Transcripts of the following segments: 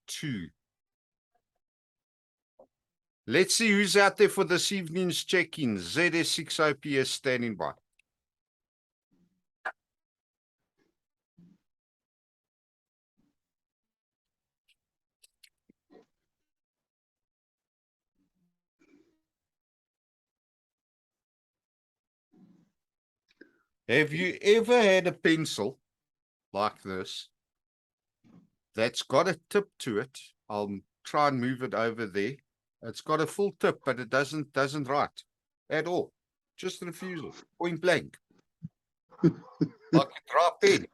2. Let's see who's out there for this evening's check-in. ZS6 OPS standing by. Have you ever had a pencil like this that's got a tip to it? I'll try and move it over there. It's got a full tip, but it doesn't write at all. Just refusal, point blank. Like a dry pen.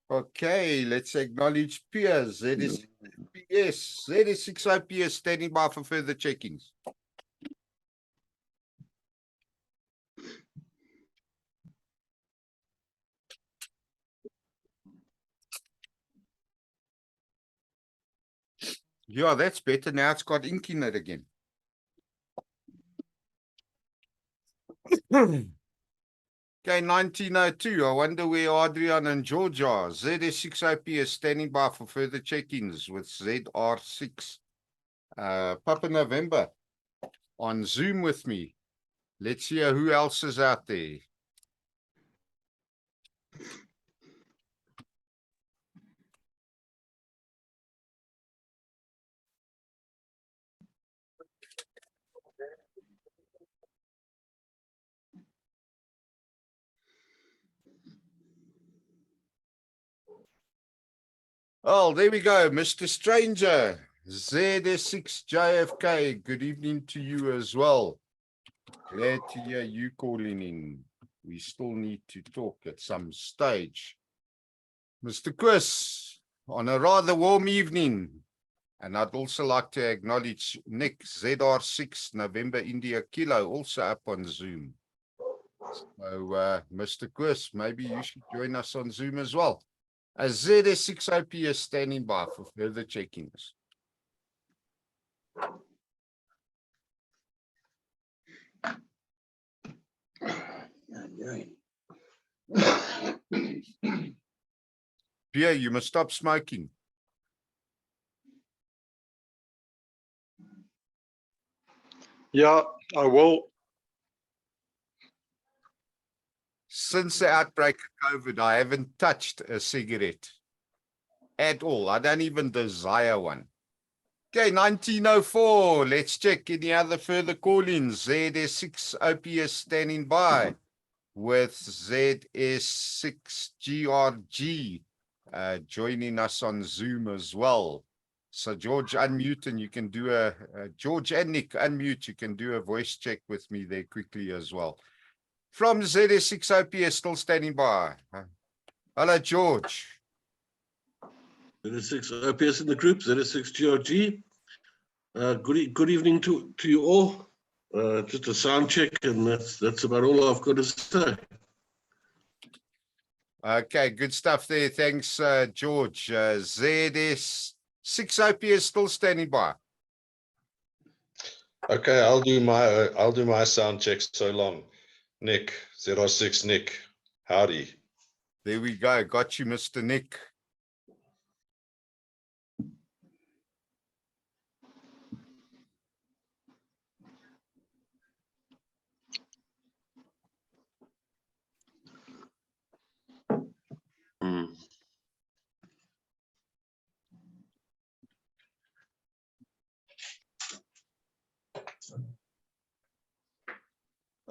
Okay, let's acknowledge peers. ZS6 OPS standing by for further check-ins. Yeah, that's better. Now it's got ink in it again. Okay, 1902. I wonder where Adrian and George are. ZS6 OPS standing by for further check-ins with ZR6. Papa November on Zoom with me. Let's hear who else is out there. Oh, there we go, Mr. Stranger. ZS6 JFK, good evening to you as well. Glad to hear you calling in. We still need to talk at some stage. Mr. Chris, on a rather warm evening, and I'd also like to acknowledge Nick, ZR6 November India Kilo, also up on Zoom. So, Mr. Chris, maybe you should join us on Zoom as well. As ZS6 OPS standing by for further check-ins. Pierre, you must stop smoking. Yeah, I will. Since the outbreak of COVID, I haven't touched a cigarette at all. I don't even desire one. Okay, 1904. Let's check any other further call-ins. ZS6 OPS standing by with ZS6GRG joining us on Zoom as well. So George, unmute and you can do George and Nick, unmute. You can do a voice check with me there quickly as well. From ZS6 OPS, still standing by. Hello, George. ZS6 OPS in the group, ZS6 GRG. Good evening to you all. Just a sound check, and that's about all I've got to say. Okay, good stuff there. Thanks, George. ZS6 OPS still standing by. Okay, I'll do my sound check so long. Nick, ZR6 Nick, howdy. There we go. Got you, Mr. Nick.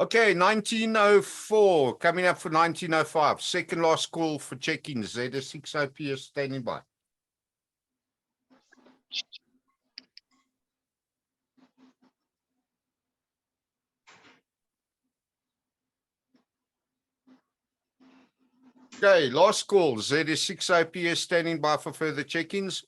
Okay, 1904, coming up for 1905. Second last call for check-ins. ZS6 OPS standing by. Okay, last call. ZS6 OPS standing by for further check-ins.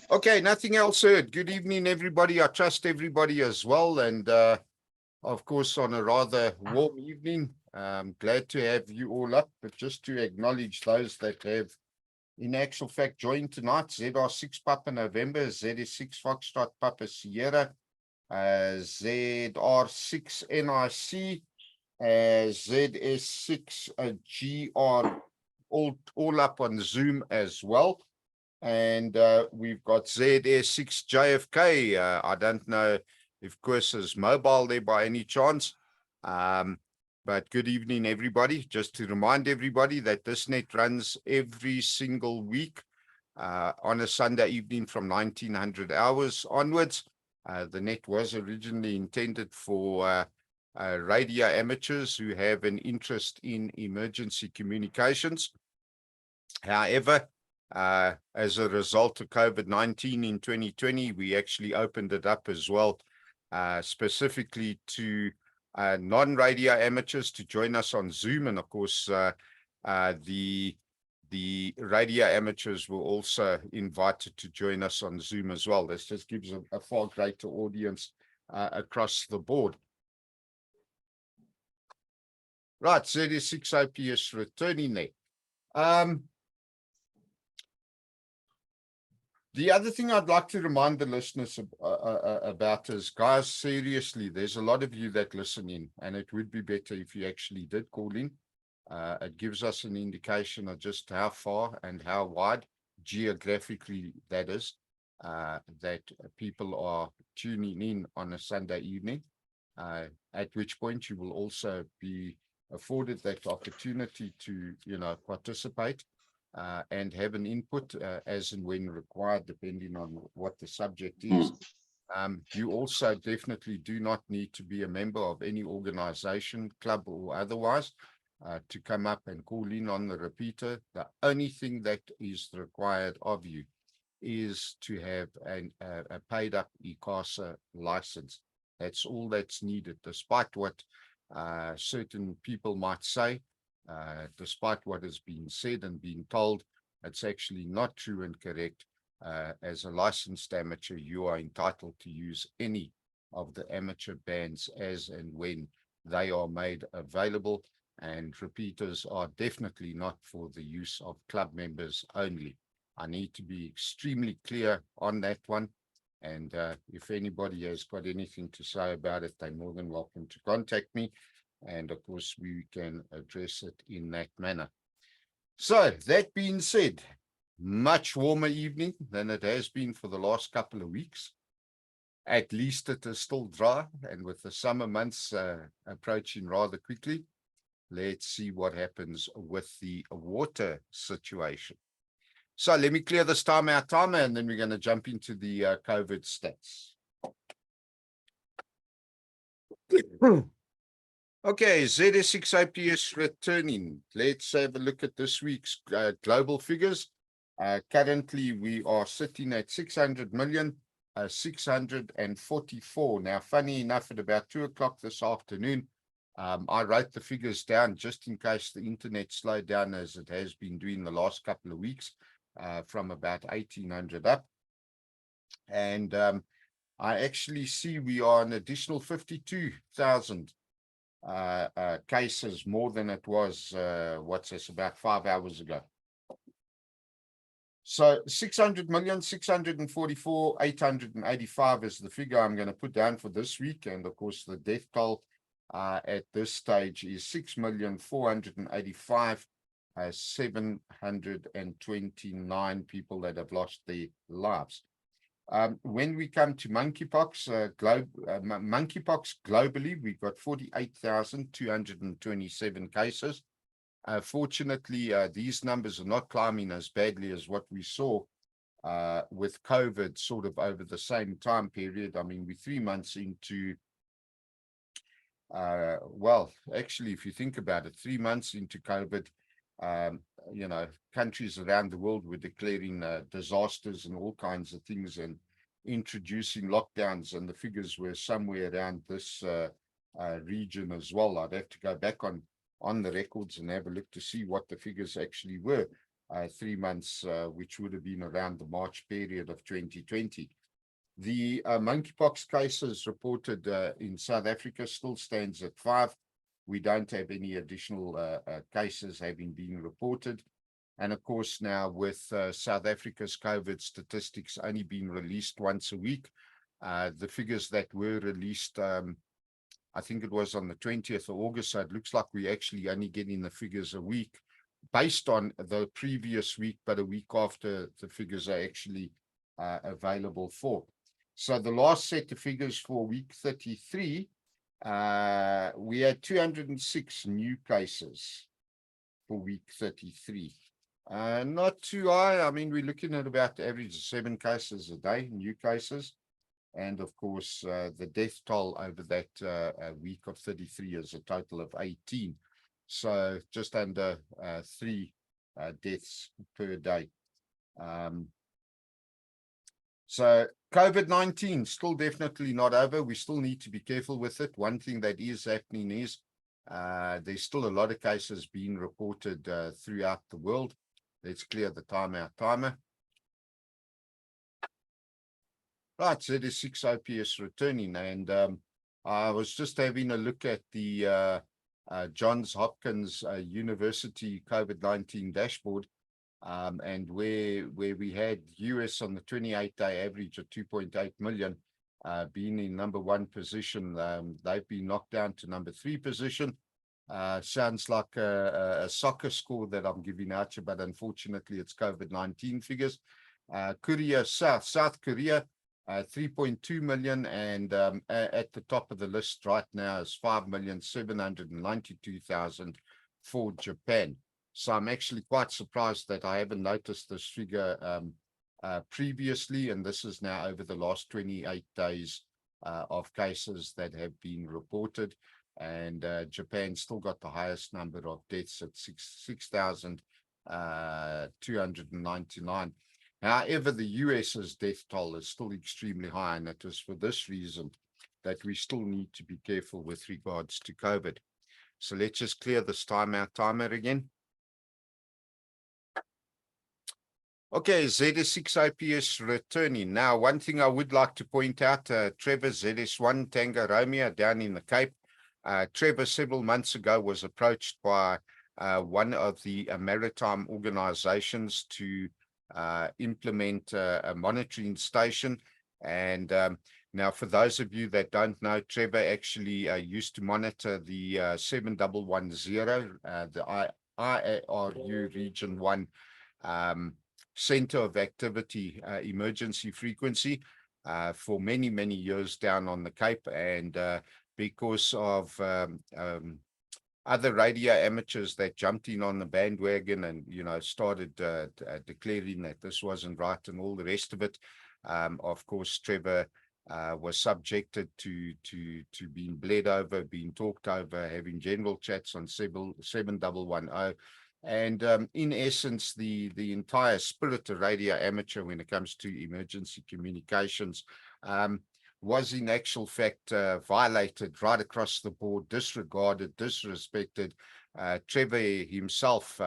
Okay, nothing else heard. Good evening, everybody. I trust everybody as well. And of course, on a rather warm evening. Glad to have you all up, but just to acknowledge those that have, in actual fact, joined tonight. ZR6 Papa November, ZS6 Foxtrot Papa Sierra, ZR6 NIC, ZS6 GR, all up on Zoom as well. And we've got ZS6 JFK. I don't know if Chris is mobile there by any chance. But good evening, everybody. Just to remind everybody that this net runs every single week on a Sunday evening from 1900 hours onwards. The net was originally intended for radio amateurs who have an interest in emergency communications. However, as a result of COVID-19 in 2020, we actually opened it up as well, specifically to non-radio amateurs to join us on Zoom. And of course, the radio amateurs were also invited to join us on Zoom as well. This just gives a far greater audience across the board. Right, ZS6 OPS returning there. The other thing I'd like to remind the listeners about is, guys, seriously, there's a lot of you that listen in, and it would be better if you actually did call in. It gives us an indication of just how far and how wide geographically that is, that people are tuning in on a Sunday evening, at which point you will also be afforded that opportunity to, participate and have an input as and when required, depending on what the subject is. You also definitely do not need to be a member of any organization, club, or otherwise to come up and call in on the repeater. The only thing that is required of you is to have a paid up ICASA license. That's all that's needed, despite what certain people might say. Despite what has been said and been told, it's actually not true and correct. As a licensed amateur, you are entitled to use any of the amateur bands as and when they are made available, and repeaters are definitely not for the use of club members only. I need to be extremely clear on that one, and if anybody has got anything to say about it, they're more than welcome to contact me. And of course, we can address it in that manner. So that being said, much warmer evening than it has been for the last couple of weeks. At least it is still dry, and with the summer months approaching rather quickly, let's see what happens with the water situation. So let me clear this timer, and then we're going to jump into the COVID stats. Okay, ZS6 OPS returning. Let's have a look at this week's global figures. Currently, we are sitting at 600,644. Now, funny enough, at about 2 o'clock this afternoon, I wrote the figures down just in case the internet slowed down, as it has been doing the last couple of weeks, from about 1,800 up. And I actually see we are an additional 52,000 cases more than it was, about 5 hours ago. So 600,644,885 is the figure I'm going to put down for this week. And of course, the death toll at this stage is 6,485,729 people that have lost their lives. When we come to monkeypox, monkeypox globally, we've got 48,227 cases. Fortunately, these numbers are not climbing as badly as what we saw with COVID sort of over the same time period. I mean, we're 3 months into, well, actually, if you think about it, 3 months into COVID, countries around the world were declaring disasters and all kinds of things and introducing lockdowns, and the figures were somewhere around this region as well. I'd have to go back on the records and have a look to see what the figures actually were 3 months, which would have been around the March period of 2020. The monkeypox cases reported in South Africa still stands at 5. We don't have any additional cases having been reported. And of course, now with South Africa's COVID statistics only being released once a week, the figures that were released, I think it was on the 20th of August, so it looks like we're actually only getting the figures a week based on the previous week, but a week after the figures are actually available for. So the last set of figures for week 33, we had 206 new cases for week 33. Not too high. I mean, we're looking at about the average of 7 cases a day, new cases. And of course, the death toll over that week of 33 is a total of 18. So just under 3 deaths per day. So COVID-19 still definitely not over. We still need to be careful with it. One thing that is happening is there's still a lot of cases being reported throughout the world. Let's clear the timeout timer. Right, ZS6 OPS returning, and I was just having a look at the Johns Hopkins University COVID-19 dashboard, and where we had US on the 28-day average of 2.8 million, being in number 1 position. They've been knocked down to number 3 position. Sounds like a soccer score that I'm giving out you, but unfortunately it's COVID-19 figures. Korea, South Korea, 3.2 million, and at the top of the list right now is 5,792,000 for Japan. So I'm actually quite surprised that I haven't noticed this figure previously, and this is now over the last 28 days of cases that have been reported. And Japan still got the highest number of deaths at 6,299. However, the US's death toll is still extremely high, and it is for this reason that we still need to be careful with regards to COVID. So let's just clear this timer again. Okay, ZS6 IPS returning. Now, one thing I would like to point out, Trevor, ZS1 Tango Romeo down in the Cape. Trevor several months ago was approached by one of the maritime organizations to implement a monitoring station. And now, for those of you that don't know, Trevor actually used to monitor the 7110, the IARU Region 1 Center of Activity emergency frequency for many, many years down on the Cape. And because of other radio amateurs that jumped in on the bandwagon and, you know, started declaring that this wasn't right and all the rest of it. Of course, Trevor was subjected to being bled over, being talked over, having general chats on 7110. And in essence, the entire spirit of radio amateur when it comes to emergency communications was in actual fact violated right across the board, disregarded, disrespected. Trevor himself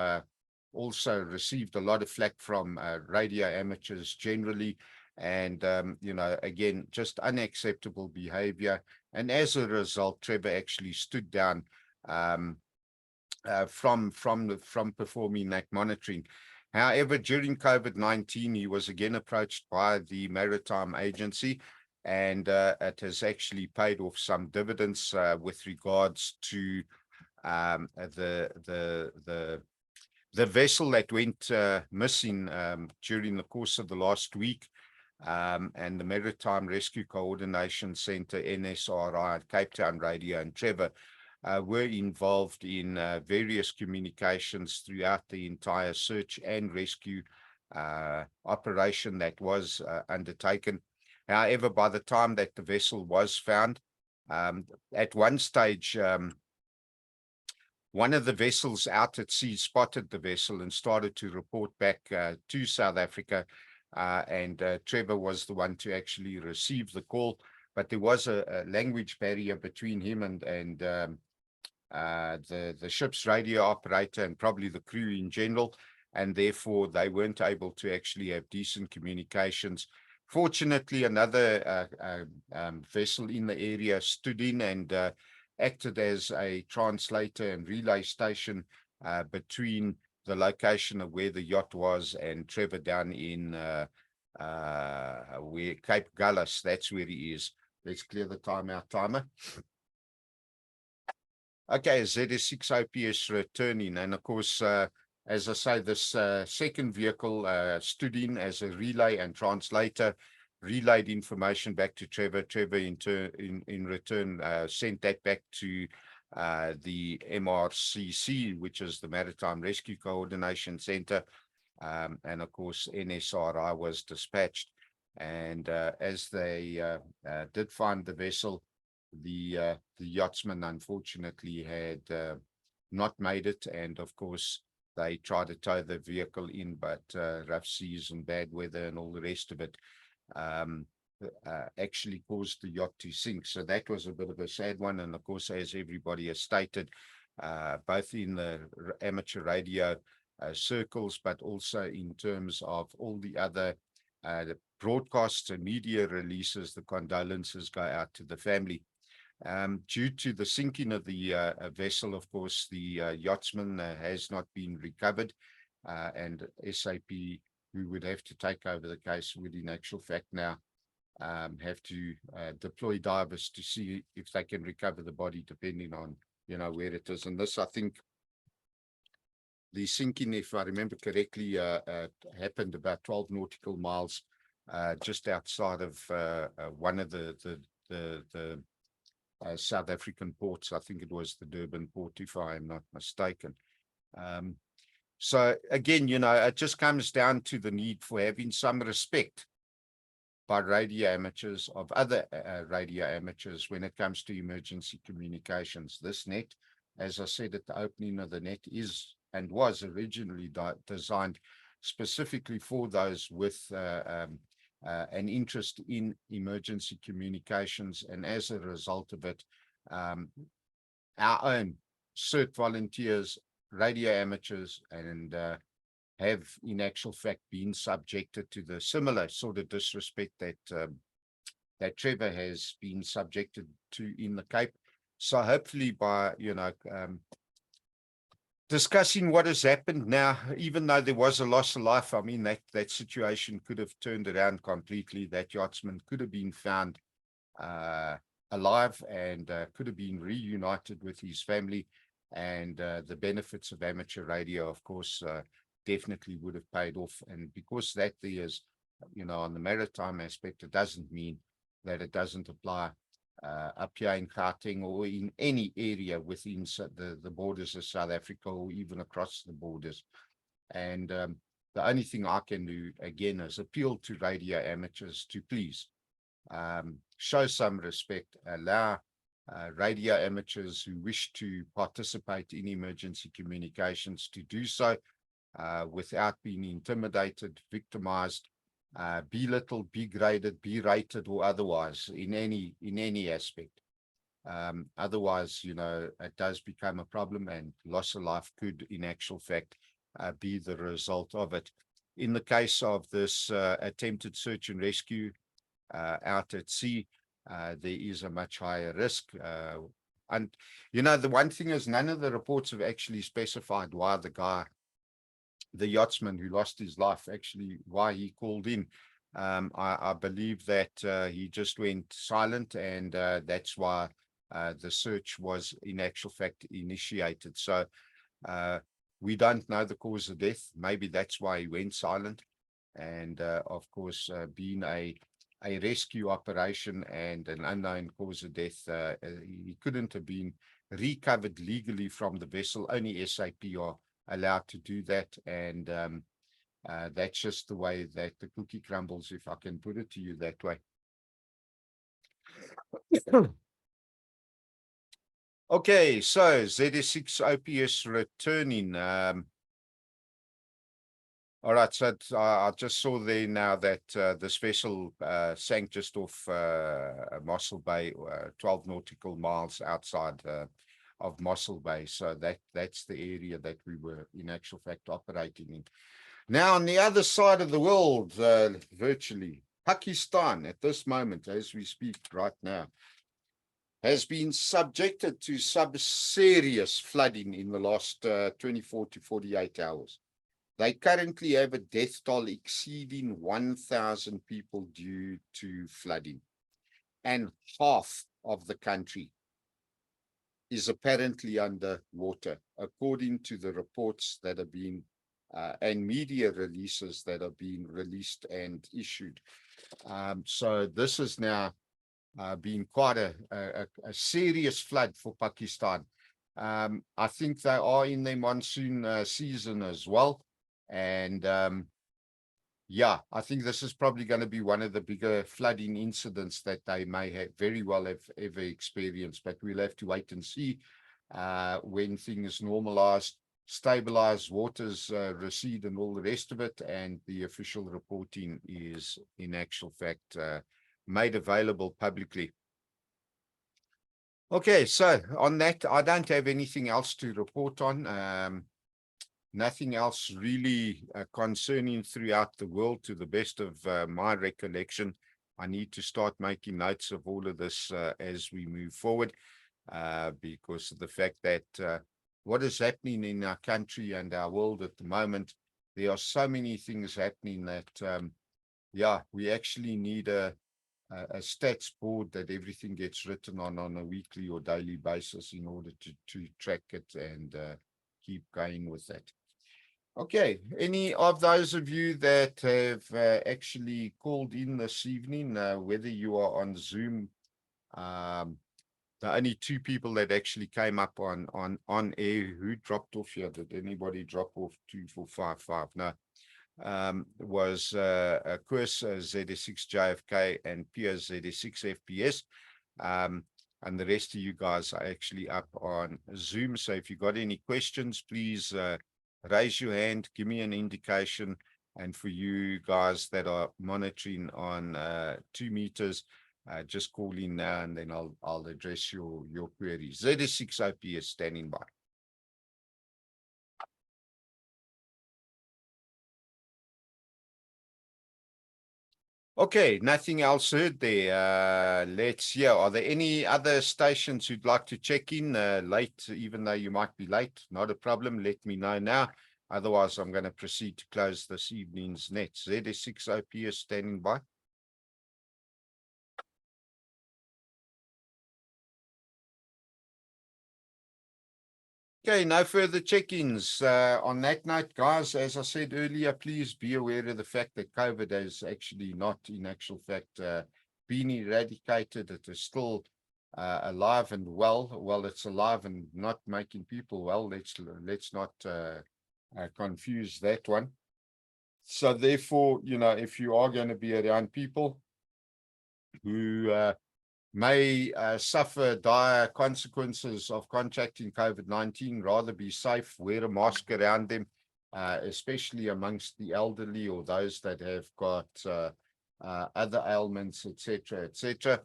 also received a lot of flack from radio amateurs generally. And, you know, again, just unacceptable behavior. And as a result, Trevor actually stood down from performing that monitoring. However, during COVID-19, he was again approached by the Maritime Agency, and it has actually paid off some dividends with regards to the vessel that went missing during the course of the last week. And the Maritime Rescue Coordination Center, NSRI, Cape Town Radio, and Trevor were involved in various communications throughout the entire search and rescue operation that was undertaken. However, by the time that the vessel was found, at one stage, one of the vessels out at sea spotted the vessel and started to report back to South Africa. And Trevor was the one to actually receive the call, but there was a language barrier between him and the ship's radio operator and probably the crew in general, and therefore they weren't able to actually have decent communications Fortunately, another vessel in the area stood in and acted as a translator and relay station between the location of where the yacht was and Trevor down in where Cape Gullis. That's where he is. Let's clear the timeout timer. Okay, ZS6 OPS returning, and of course, as I say, this second vehicle stood in as a relay and translator, relayed information back to Trevor. Trevor in return sent that back to the MRCC, which is the Maritime Rescue Coordination Center, and of course NSRI was dispatched. And as they did find the vessel, the yachtsman unfortunately had not made it, and of course they tried to tow the vehicle in, but rough seas and bad weather and all the rest of it actually caused the yacht to sink. So that was a bit of a sad one. And of course, as everybody has stated, both in the amateur radio circles, but also in terms of all the other the broadcasts and media releases, the condolences go out to the family. Due to the sinking of the vessel, of course, the yachtsman has not been recovered, and SAP, who would have to take over the case, would in actual fact now have to deploy divers to see if they can recover the body, depending on, you know, where it is. And this, I think, the sinking, if I remember correctly, happened about 12 nautical miles just outside of one of the South African ports. I think it was the Durban port, if I am not mistaken. So again, you know, it just comes down to the need for having some respect by radio amateurs of other radio amateurs when it comes to emergency communications. This net, as I said at the opening of the net, is and was originally designed specifically for those with an interest in emergency communications, and as a result of it, our own CERT volunteers, radio amateurs, and have in actual fact been subjected to the similar sort of disrespect that that Trevor has been subjected to in the Cape. So hopefully by, you know, discussing what has happened now, even though there was a loss of life, I mean, that situation could have turned around completely. That yachtsman could have been found alive and could have been reunited with his family, and the benefits of amateur radio, of course, definitely would have paid off. And because that there is, you know, on the maritime aspect, it doesn't mean that it doesn't apply up here in Gauteng or in any area within the borders of South Africa, or even across the borders. And the only thing I can do, again, is appeal to radio amateurs to please show some respect, allow radio amateurs who wish to participate in emergency communications to do so without being intimidated, victimized, belittled, degraded, berated, or otherwise in any aspect. Otherwise, you know, it does become a problem, and loss of life could in actual fact be the result of it. In the case of this attempted search and rescue out at sea, there is a much higher risk. And, you know, the one thing is, none of the reports have actually specified why the yachtsman who lost his life, actually why he called in. I believe that he just went silent, and that's why the search was in actual fact initiated. So we don't know the cause of death. Maybe that's why he went silent. And of course, being a rescue operation and an unknown cause of death, he couldn't have been recovered legally from the vessel. Only SAP are allowed to do that, and that's just the way that the cookie crumbles, if I can put it to you that way. Okay, so ZS6 OPS returning. All right, so I just saw there now that this vessel sank just off Mossel Bay, 12 nautical miles outside of Mossel Bay. So that's the area that we were in actual fact operating in. Now, on the other side of the world, virtually, Pakistan, at this moment, as we speak right now, has been subjected to some serious flooding in the last 24 to 48 hours. They currently have a death toll exceeding 1,000 people due to flooding. And half of the country is apparently under water, according to the reports that have been and media releases that have been released and issued. So this has now been quite a serious flood for Pakistan. I think they are in their monsoon season as well. And yeah, I think this is probably going to be one of the bigger flooding incidents that they may have very well have ever experienced. But we'll have to wait and see when things normalize, stabilize, waters recede and all the rest of it. And the official reporting is in actual fact made available publicly. Okay, so on that, I don't have anything else to report on. Nothing else really concerning throughout the world to the best of my recollection. I need to start making notes of all of this as we move forward because of the fact that what is happening in our country and our world at the moment, there are so many things happening that, yeah, we actually need a stats board that everything gets written on a weekly or daily basis in order to track it and keep going with that. Okay, any of those of you that have actually called in this evening, whether you are on Zoom, the only two people that actually came up on air, who dropped off here? Did anybody drop off? 2455? No. Was Koos ZS6 JFK and Piers ZS6 FPS. And the rest of you guys are actually up on Zoom. So if you got any questions, please raise your hand, give me an indication. And for you guys that are monitoring on 2 meters, just call in now and then I'll address your queries. ZS6 OPS standing by. Okay, nothing else heard there. Let's hear. Are there any other stations who'd like to check in late, even though you might be late? Not a problem. Let me know now. Otherwise, I'm going to proceed to close this evening's net. ZS6 OPS standing by. Okay, no further check-ins. On that note, guys, as I said earlier, please be aware of the fact that COVID has actually not, in actual fact, been eradicated. It is still alive and well. Well, it's alive and not making people well. Let's not confuse that one. So therefore, you know, if you are going to be around people who may suffer dire consequences of contracting COVID-19, rather be safe, wear a mask around them, especially amongst the elderly or those that have got other ailments, etc., etc.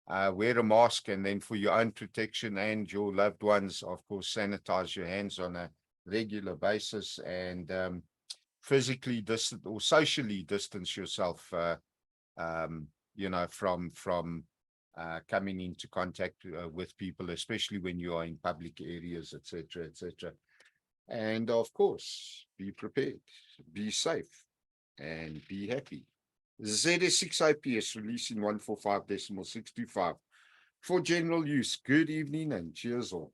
Wear a mask, and then for your own protection and your loved ones, of course, sanitize your hands on a regular basis and physically distance or socially distance yourself, you know, from coming into contact with people, especially when you are in public areas, etc., etc. And of course, be prepared, be safe, and be happy. ZS6 IPS releasing 145.625 for general use. Good evening and cheers all.